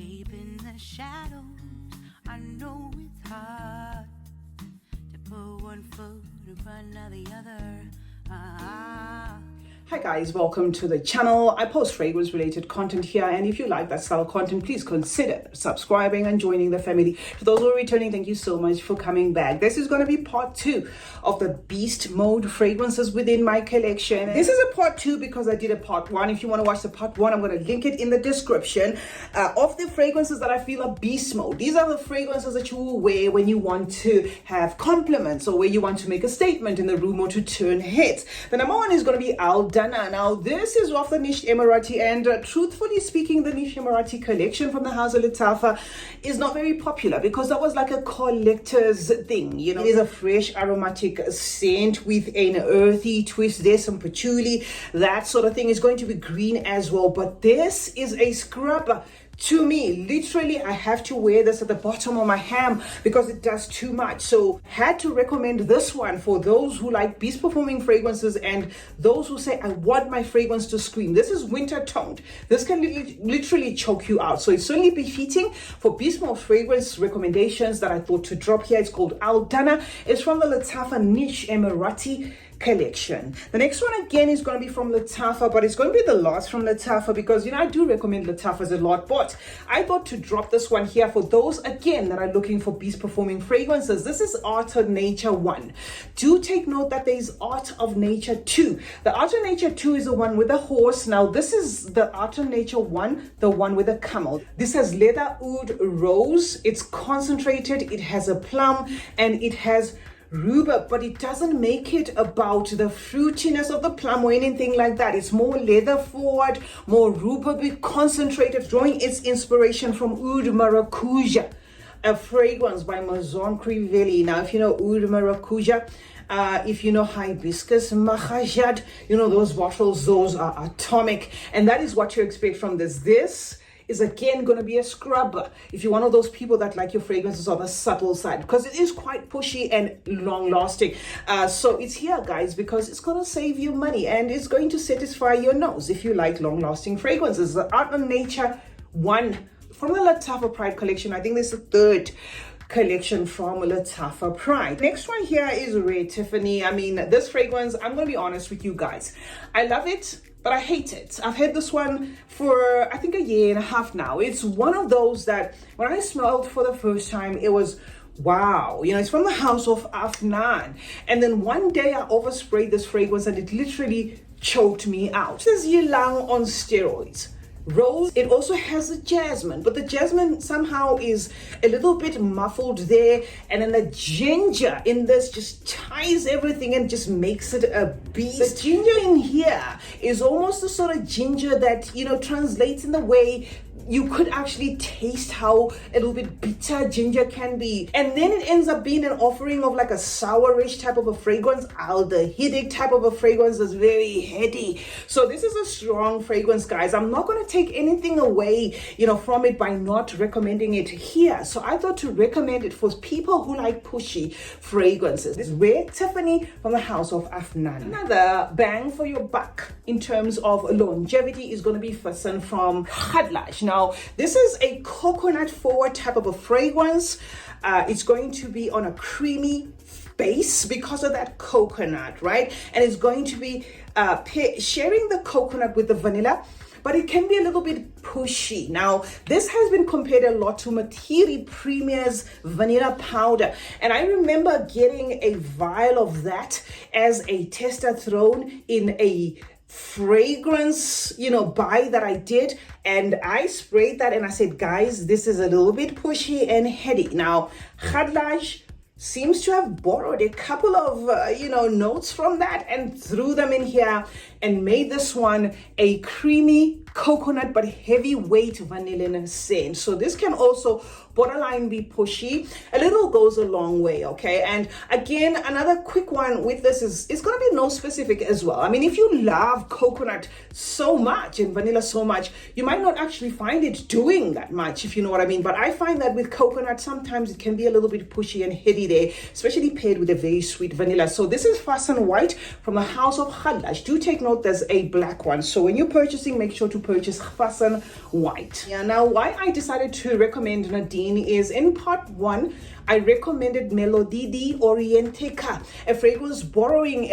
Deep in the shadows, I know it's hard to put one foot in front of the other. Hi guys, welcome to the channel. I post fragrance related content here, and if you like that style of content, please consider subscribing and joining the family. To those who are returning, thank you so much for coming back. This is going to be part 2 of the Beast Mode fragrances within my collection. This is a part 2 because I did a part 1. If you want to watch the part 1, I'm going to link it in the description of the fragrances that I feel are Beast Mode. These are the fragrances that you will wear when you want to have compliments or where you want to make a statement in the room or to turn heads. The number 1 is going to be Alana. Now, this is of the Niche Emirati, and truthfully speaking, the Niche Emirati collection from the House of Latafa is not very popular because that was like a collector's thing. You know, it is a fresh aromatic scent with an earthy twist. There's some patchouli, that sort of thing. Is going to be green as well, but this is a scrubber. To me, literally, I have to wear this at the bottom of my ham because it does too much. So had to recommend this one for those who like beast performing fragrances and those who say, I want my fragrance to scream. This is winter toned. This can literally choke you out. So it's certainly befitting for Beast Mode fragrance recommendations that I thought to drop here. It's called Alana. It's from the Latafa Niche Emirati collection. The next one again is going to be from Latafa, but it's going to be the last from Latafa because, you know, I do recommend Latafas a lot, but I thought to drop this one here for those again that are looking for beast performing fragrances. This is Art of Nature 1. Do take note that there is Art of Nature 2. The Art of Nature 2 is the one with the horse. Now this is the Art of Nature 1, the one with the camel. This has leather oud rose. It's concentrated, it has a plum, and it has rhubarb, but it doesn't make it about the fruitiness of the plum or anything like that. It's more leather forward, more rhubarb concentrated, drawing its inspiration from Oud Maracuja, a fragrance by Maison Crivelli. Now, if you know Oud Maracuja, if you know hibiscus mahajad, you know those bottles, those are atomic, and that is what you expect from this. This is again going to be a scrubber if you're one of those people that like your fragrances on the subtle side, because it is quite pushy and long lasting. So it's here, guys, because it's going to save you money and it's going to satisfy your nose if you like long lasting fragrances. The Art of Nature 1 from the Latafa Pride collection. I think this is the third collection from Latafa Pride. Next one here is Red Tiffany. I mean, this fragrance, I'm going to be honest with you guys, I love it, but I hate it. I've had this one for I think a year and a half now. It's one of those that when I smelled for the first time, it was wow. You know, it's from the house of Afnan. And then one day I oversprayed this fragrance and it literally choked me out. This is Ylang on steroids. Rose, it also has a jasmine, but the jasmine somehow is a little bit muffled there, and then the ginger in this just ties everything and just makes it a beast. The ginger in here is almost the sort of ginger that, you know, translates in the way you could actually taste how a little bit bitter ginger can be. And then it ends up being an offering of like a sourish type of a fragrance, aldehydic type of a fragrance that's very heady. So this is a strong fragrance, guys. I'm not going to take anything away, you know, from it by not recommending it here. So I thought to recommend it for people who like pushy fragrances. This Red Tiffany from the house of Afnan. Another bang for your buck in terms of longevity is going to be Fasan from Khadlash. Now, this is a coconut forward type of a fragrance. It's going to be on a creamy base because of that coconut, right? And it's going to be sharing the coconut with the vanilla, but it can be a little bit pushy. Now, this has been compared a lot to Matiri Premier's vanilla powder. And I remember getting a vial of that as a tester thrown in a fragrance, you know, buy that I did, and I sprayed that and I said, guys, this is a little bit pushy and heady. Now, Khadlash seems to have borrowed a couple of, you know, notes from that and threw them in here and made this one a creamy coconut but heavyweight vanilla scent. So this can also borderline be pushy. A little goes a long way, okay? And again, another quick one with this is it's going to be nose specific as well. I mean, if you love coconut so much and vanilla so much, you might not actually find it doing that much, if you know what I mean. But I find that with coconut, sometimes it can be a little bit pushy and heady there, especially paired with a very sweet vanilla. So this is Fasan White from the house of Khadlash. Do take note, there's a black one. So when you're purchasing, make sure to purchase Fasan white. Yeah, now why I decided to recommend Nadine is in part one, I recommended Melody di Orientica, a fragrance borrowing,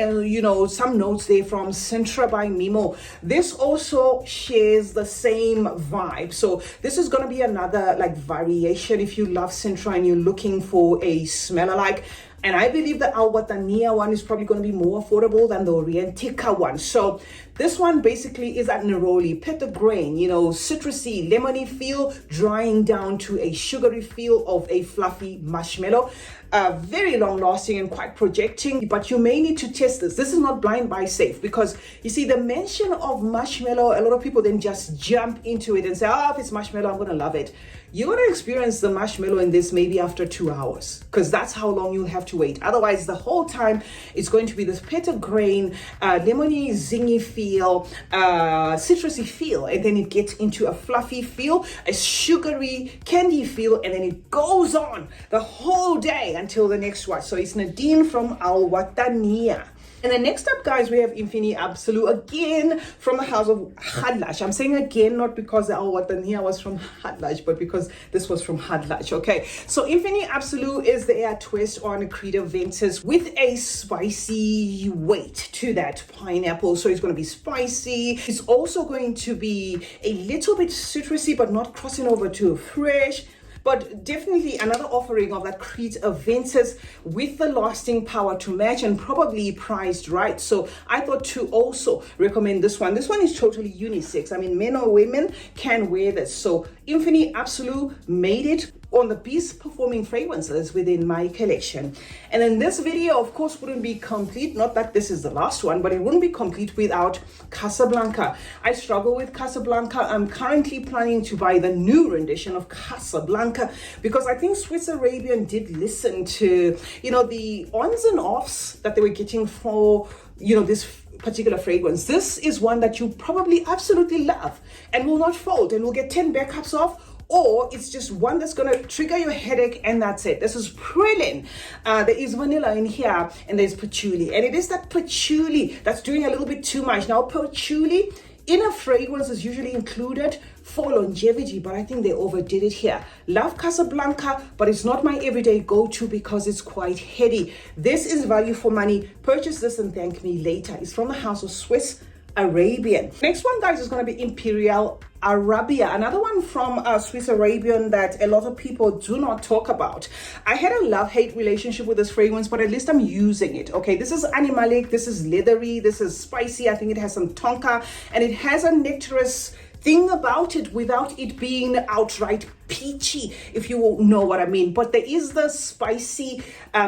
some notes there from Sintra by Mimo. This also shares the same vibe. So this is going to be another like variation if you love Sintra and you're looking for a smell alike. And I believe the Alwatania one is probably going to be more affordable than the Orientica one. So this one basically is at neroli, petitgrain, citrusy, lemony feel, drying down to a sugary feel of a fluffy marshmallow. Very long lasting and quite projecting, but you may need to test this. This is not blind buy safe because you see the mention of marshmallow, a lot of people then just jump into it and say, if it's marshmallow, I'm going to love it. You're going to experience the marshmallow in this maybe after 2 hours because that's how long you'll have to wait. Otherwise, the whole time it's going to be this petitgrain, lemony, zingy feel, citrusy feel, and then it gets into a fluffy feel, a sugary candy feel, and then it goes on the whole day until the next one. So it's Nadine from Al Watania. And then next up, guys, we have Infinity Absolute again from the house of Hadlash. I'm saying again, not because the Al Watania was from Hadlash, but because this was from Hadlash. Okay, so Infinity Absolute is the air twist on Creative Ventus with a spicy weight to that pineapple. So it's going to be spicy. It's also going to be a little bit citrusy, but not crossing over to fresh. But definitely another offering of that Creative Ventus with the lasting power to match and probably priced right. So I thought to also recommend this one. This one is totally unisex. I mean, men or women can wear this. So Infinity Absolute made it on the Beast performing fragrances within my collection. And then this video, of course, wouldn't be complete. Not that this is the last one, but it wouldn't be complete without Casablanca. I struggle with Casablanca. I'm currently planning to buy the new rendition of Casablanca because I think Swiss Arabian did listen to, the ons and offs that they were getting for, this particular fragrance. This is one that you probably absolutely love and will not fold and will get 10 backups off, or it's just one that's going to trigger your headache and that's it. This is praline. There is vanilla in here and there's patchouli, and it is that patchouli that's doing a little bit too much. Now patchouli in a fragrance is usually included for longevity, but I think they overdid it here. Love Casablanca, but it's not my everyday go-to because it's quite heady. This is value for money. Purchase this and thank me later. It's from the house of Swiss Arabian. Next one, guys, is going to be Imperial Arabia, another one from Swiss Arabian that a lot of people do not talk about. I had a love-hate relationship with this fragrance, but at least I'm using it. Okay, this is animalic, this is leathery, this is spicy. I think it has some tonka, and it has a nectarous thing about it without it being outright peachy, if you know what I mean. But there is the spicy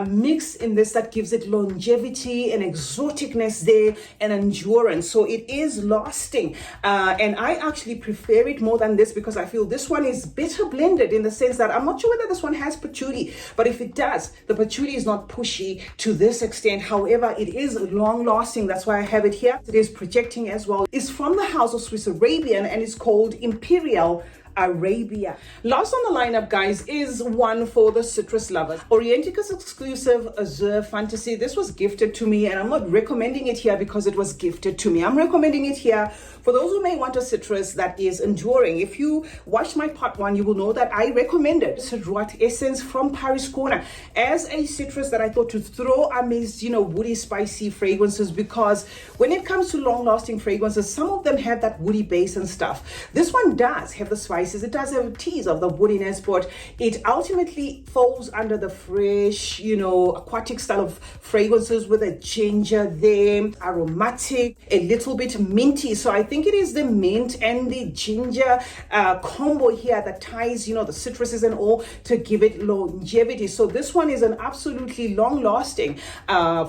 mix in this that gives it longevity and exoticness there and endurance. So it is lasting. And I actually prefer it more than this because I feel this one is better blended in the sense that I'm not sure whether this one has patchouli, but if it does, the patchouli is not pushy to this extent. However, it is long lasting. That's why I have it here. It is projecting as well. It's from the house of Swiss Arabian and it's called Imperial Arabia. Last on the lineup, guys, is one for the citrus lovers. Orientica's exclusive Azure Fantasy. This was gifted to me, and I'm not recommending it here because it was gifted to me. I'm recommending it here for those who may want a citrus that is enduring. If you watched my part one, you will know that I recommended Cedroit Essence from Paris Corner as a citrus that I thought to throw amidst, woody, spicy fragrances, because when it comes to long-lasting fragrances, some of them have that woody base and stuff. This one does have the spices. It does have a tease of the woodiness, but it ultimately falls under the fresh, aquatic style of fragrances with a ginger there, aromatic, a little bit minty. So I think it is the mint and the ginger combo here that ties, the citruses and all to give it longevity. So this one is an absolutely long-lasting,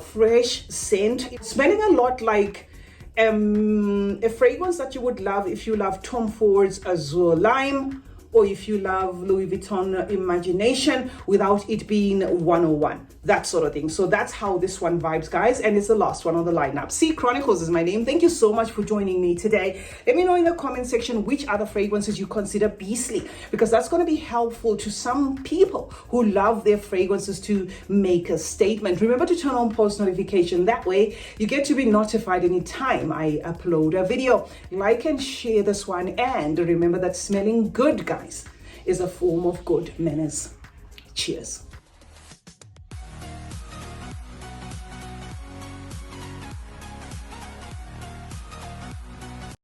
fresh scent. It's smelling a lot like a fragrance that you would love if you love Tom Ford's Azure Lime or if you love Louis Vuitton imagination without it being 101, that sort of thing. So that's how this one vibes, guys, and it's the last one on the lineup. C Chronicles is my name. Thank you so much for joining me today. Let me know in the comment section which other fragrances you consider beastly, because that's going to be helpful to some people who love their fragrances to make a statement. Remember to turn on post notification. That way you get to be notified anytime I upload a video. Like and share this one, and remember that smelling good, guys, is a form of good manners. Cheers.